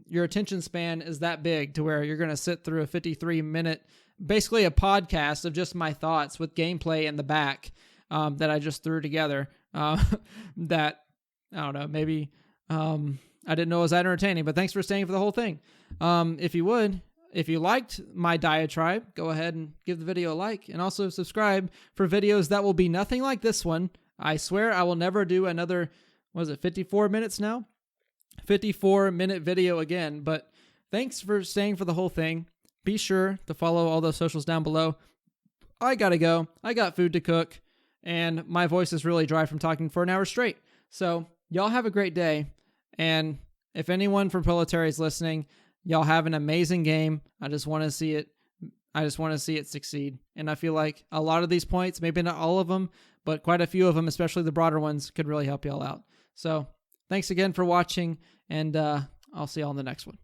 your attention span is that big to where you're going to sit through a 53-minute, basically a podcast of just my thoughts with gameplay in the back that I just threw together. That, I don't know, maybe I didn't know it was that entertaining, but thanks for staying for the whole thing. If you liked my diatribe, go ahead and give the video a like, and also subscribe for videos that will be nothing like this one. I swear I will never do another, 54 minutes now? 54-minute video again, but thanks for staying for the whole thing. Be sure to follow all those socials down below. I gotta go. I got food to cook, and my voice is really dry from talking for an hour straight. So, y'all have a great day, and if anyone from Proletary is listening, y'all have an amazing game. I just want to see it succeed. And I feel like a lot of these points, maybe not all of them, but quite a few of them, especially the broader ones, could really help y'all out. So thanks again for watching, and I'll see y'all in the next one.